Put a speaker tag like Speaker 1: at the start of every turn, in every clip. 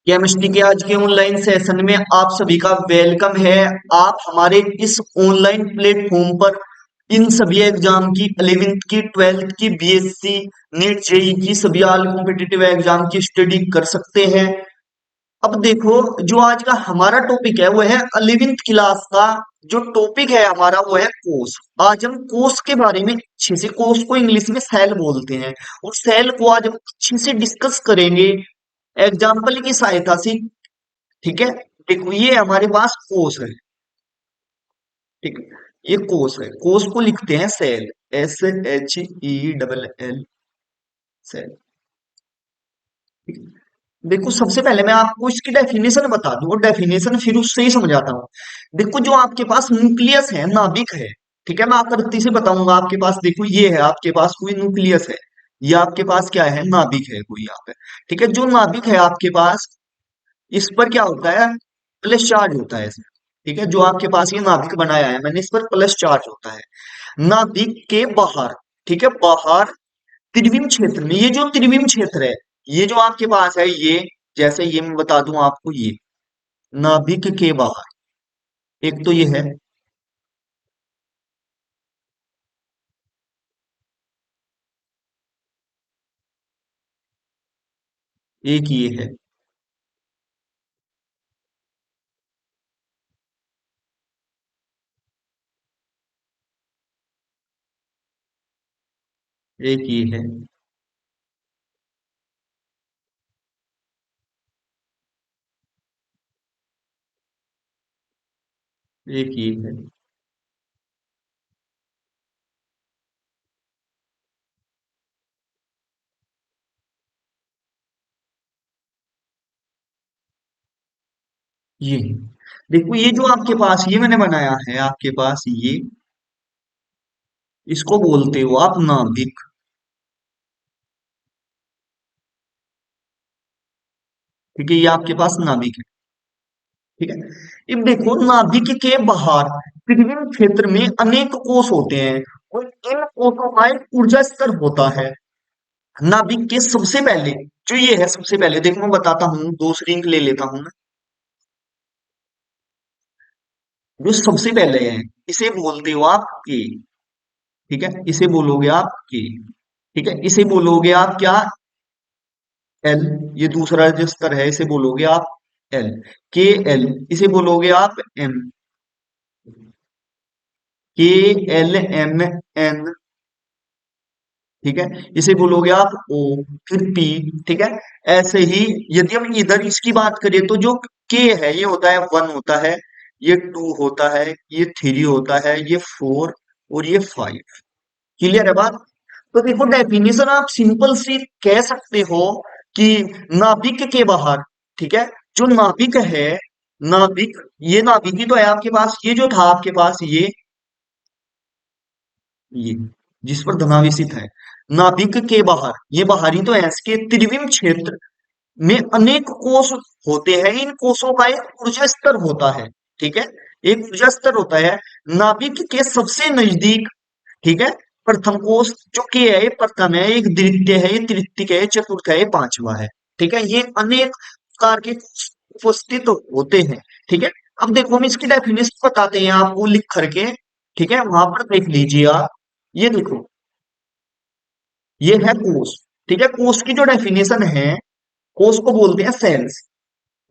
Speaker 1: Chemistry के आज के ऑनलाइन सेशन में आप सभी का वेलकम है। आप हमारे इस ऑनलाइन प्लेटफॉर्म पर इन सभी एग्जाम की 11th की 12th की बीएससी नीट जेई की सभी ऑल कॉम्पिटिटिव एग्जाम की स्टडी कर सकते हैं। अब देखो, जो आज का हमारा टॉपिक है वो है 11th क्लास का। जो टॉपिक है हमारा वो है कोस। आज हम कोस के बारे में अच्छे से, कोस को इंग्लिश में सेल बोलते हैं, और सेल को आज हम अच्छे से डिस्कस करेंगे एग्जाम्पल की सहायता से। ठीक है, देखो ये हमारे पास कोस है। ठीक है, ये कोस है, कोस को लिखते हैं सेल, SHEEL सेल। ठीक है? देखो, सबसे पहले मैं आपको इसकी डेफिनेशन बता दूं, और डेफिनेशन फिर उससे ही समझाता हूँ। देखो, जो आपके पास न्यूक्लियस है, नाभिक है। ठीक है, मैं आकृति से बताऊंगा आपके पास। देखो, ये है आपके पास कोई न्यूक्लियस है, ये आपके पास क्या है, नाभिक है कोई यहाँ पे। ठीक है, जो नाभिक है आपके पास, इस पर क्या होता है, प्लस चार्ज होता है इसमें। ठीक है, जो आपके पास ये नाभिक बनाया है मैंने, इस पर प्लस चार्ज होता है। नाभिक के बाहर, ठीक है, बाहर त्रिविम क्षेत्र में, ये जो त्रिविम क्षेत्र है, ये जो आपके पास है, ये जैसे ये मैं बता दूं आपको, ये नाभिक के बाहर एक तो ये है, एक ये है, एक ये है, एक ये है, ये है। देखो, ये जो आपके पास ये मैंने बनाया है आपके पास, ये इसको बोलते हो आप नाभिक। ठीक है, ये आपके पास नाभिक है। ठीक है, अब देखो, नाभिक के बाहर त्रिविम क्षेत्र में अनेक कोष होते हैं, और इन कोषों का एक ऊर्जा स्तर होता है। नाभिक के सबसे पहले, जो ये है सबसे पहले, देखो मैं बताता हूँ, दो श्रृंख ले लेता हूँ मैं। जो सबसे पहले है, इसे बोलते हो आप के। ठीक है, इसे बोलोगे आप के। ठीक है, इसे बोलोगे आप क्या, एल। ये दूसरा जो स्तर है, इसे बोलोगे आप एल, के एल। इसे बोलोगे आप एम, के एल एम एन। ठीक है, इसे बोलोगे आप ओ, फिर पी। ठीक है, ऐसे ही यदि हम इधर इसकी बात करें, तो जो के है, ये होता है 1 होता है, ये 2 होता है, ये 3 होता है, ये 4, और ये 5। क्लियर है बात? तो देखो, डेफिनेशन आप सिंपल सी कह सकते हो कि नाभिक के बाहर, ठीक है, जो नाभिक है, नाभिक, ये नाभिक ही तो है आपके पास, ये जो था आपके पास, ये जिस पर धनावेशित है, नाभिक के बाहर, ये बाहरी तो है, इसके त्रिविम क्षेत्र में अनेक कोष होते हैं। इन कोषों का एक ऊर्जा स्तर होता है। ठीक है, एक ऊर्जा स्तर होता है। नाभिक के सबसे नजदीक, ठीक है, प्रथम कोष जो के है, ये प्रथम है, एक द्वितीय है, ये तृतीय है, ये चतुर्थ है, ये पांचवा है। ठीक है, ये अनेक प्रकार के कोष उपस्थित होते हैं। ठीक है, अब देखो, हम इसकी डेफिनेशन बताते हैं आपको लिख करके। ठीक है, वहां पर देख लीजिए आप, ये देखो, ये है कोष। ठीक है, कोष की जो डेफिनेशन है, कोष को बोलते हैं सेल्स।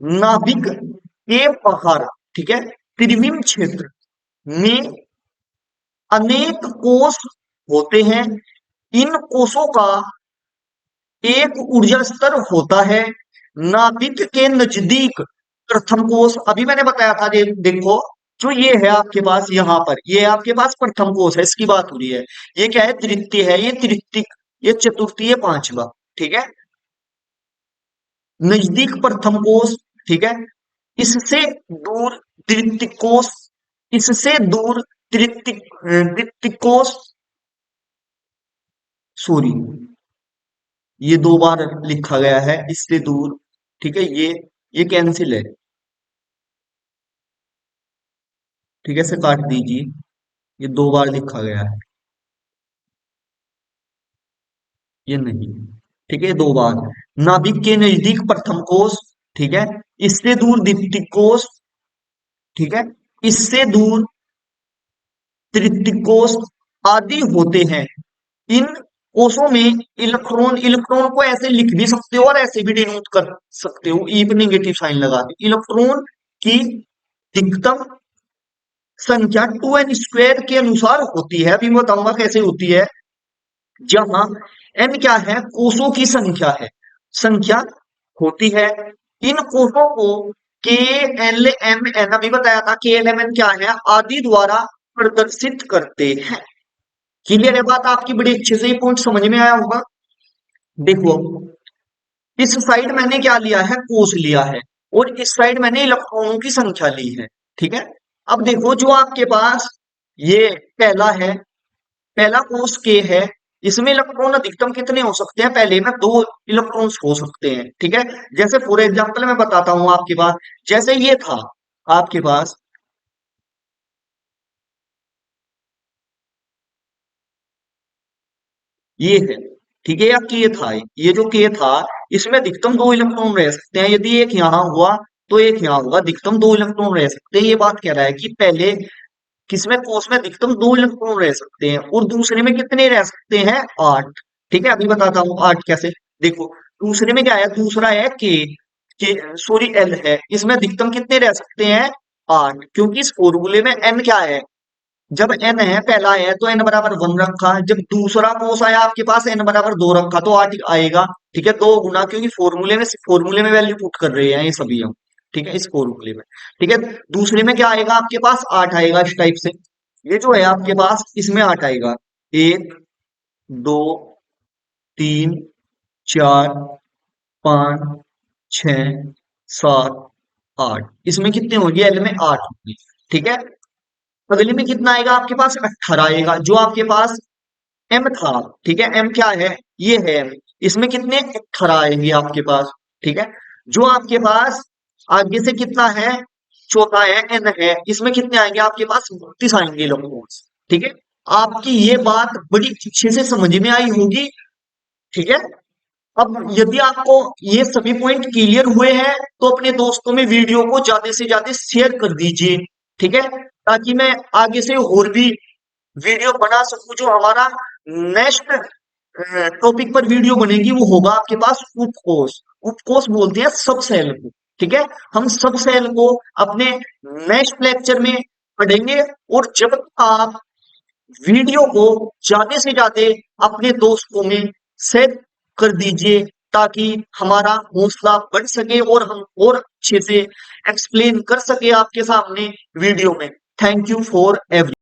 Speaker 1: नाभिक के बाहर, ठीक है, त्रिविम क्षेत्र में अनेक कोष होते हैं। इन कोषों का एक ऊर्जा स्तर होता है। नाभिक के नजदीक प्रथम कोष, अभी मैंने बताया था, देखो, जो ये है आपके पास, यहाँ पर ये आपके पास प्रथम कोष है, इसकी बात हो रही है। ये क्या है, तृतीय है, ये तृतीय, ये चतुर्थी, ये पांचवा। ठीक है, नजदीक प्रथम कोष, ठीक है, इससे दूर द्वितीय कोष, इससे दूर तृतीय कोष, सॉरी, ये दो बार लिखा गया है, इससे दूर। ठीक है, ये कैंसिल है। ठीक है, इसे काट दीजिए, ये दो बार लिखा गया है, ये नहीं। ठीक है, दो बार, नाभिक के नजदीक प्रथम कोष, ठीक है। इससे दूर दीप्ति कोष, ठीक है, इससे दूर तृतीय कोष आदि होते हैं। इन कोषों में इलेक्ट्रॉन, इलेक्ट्रॉन को ऐसे लिख भी सकते हो और ऐसे भी डिनोट कर सकते हो, ई पे नेगेटिव साइन लगा के। इलेक्ट्रॉन की अधिकतम संख्या 2n² के अनुसार होती है। अभी मैं बताऊंगा कैसे होती है। जहां n क्या है, कोषों की संख्या है, संख्या होती है। इन कोषों को के एल एम एन, अभी बताया था के एल एम एन क्या है, आदि द्वारा प्रदर्शित करते हैं। क्लियर है बात आपकी, बड़ी अच्छे से ये पॉइंट समझ में आया होगा। देखो, इस साइड मैंने क्या लिया है, कोष लिया है, और इस साइड मैंने इलेक्ट्रॉनों की संख्या ली है। ठीक है। अब देखो, जो आपके पास ये पहला है, पहला कोष के है, इसमें इलेक्ट्रॉन अधिकतम कितने हो सकते हैं, पहले में 2 इलेक्ट्रॉन्स हो सकते हैं। ठीक है। जैसे फॉर एग्जांपल मैं बताता हूं आपके पास, जैसे ये था आपके पास, ये है, ठीक है, या के था, ये जो के था, इसमें अधिकतम 2 इलेक्ट्रॉन रह सकते हैं। यदि एक यहां हुआ तो एक यहां होगा, अधिकतम 2 इलेक्ट्रॉन रह सकते हैं। ये बात कह रहा है कि पहले किसमें, कोष में अधिकतम 2 इलेक्ट्रॉन रह सकते हैं, और दूसरे में कितने रह सकते हैं, 8। ठीक है, अभी बताता हूँ 8 कैसे। देखो, दूसरे में क्या है, दूसरा है के सॉरी एल है, इसमें अधिकतम कितने रह सकते हैं, 8, क्योंकि इस फॉर्मूले में एन क्या है, जब एन है पहला है तो एन बराबर 1 रखा, जब दूसरा कोस आया आपके पास एन बराबर 2 रखा तो 8 आएगा। ठीक है, 2 गुना, क्योंकि फॉर्मूले में वैल्यू पुट कर रहे हैं ये सभी हम। ठीक है, इस फॉर्मूले में। ठीक है, दूसरे में क्या आएगा आपके पास, 8 आएगा इस टाइप से। ये जो है आपके पास, इसमें 8 आएगा, 1, 2, 3, 4, 5, 6, 7, 8, इसमें कितने होंगे, एल में 8 होंगे। ठीक है। अगले में कितना आएगा आपके पास, 18 आएगा, जो आपके पास एम था। ठीक है, एम क्या है, ये है एम, इसमें कितने, 18 आएंगे आपके पास। ठीक है, जो आपके पास आगे से कितना है, चौथा है, एन है, इसमें कितने आएंगे आपके पास, 32 आएंगे इलेक्ट्रॉन्स। ठीक है, आपकी ये बात बड़ी अच्छे से समझ में आई होगी। ठीक है। अब यदि आपको ये सभी पॉइंट क्लियर हुए हैं तो अपने दोस्तों में वीडियो को ज्यादा से ज्यादा शेयर कर दीजिए। ठीक है, ताकि मैं आगे से और भी वीडियो बना सकूं। जो हमारा नेक्स्ट टॉपिक पर वीडियो बनेगी वो होगा आपके पास उपकोष। उपकोष बोलते हैं सब सेल को। ठीक है, हम सब सेल को अपने नेक्स्ट लेक्चर में पढ़ेंगे। और जब आप वीडियो को ज्यादा से ज्यादा अपने दोस्तों में शेयर कर दीजिए, ताकि हमारा हौसला बढ़ सके और हम और अच्छे से एक्सप्लेन कर सके आपके सामने वीडियो में। Thank you for every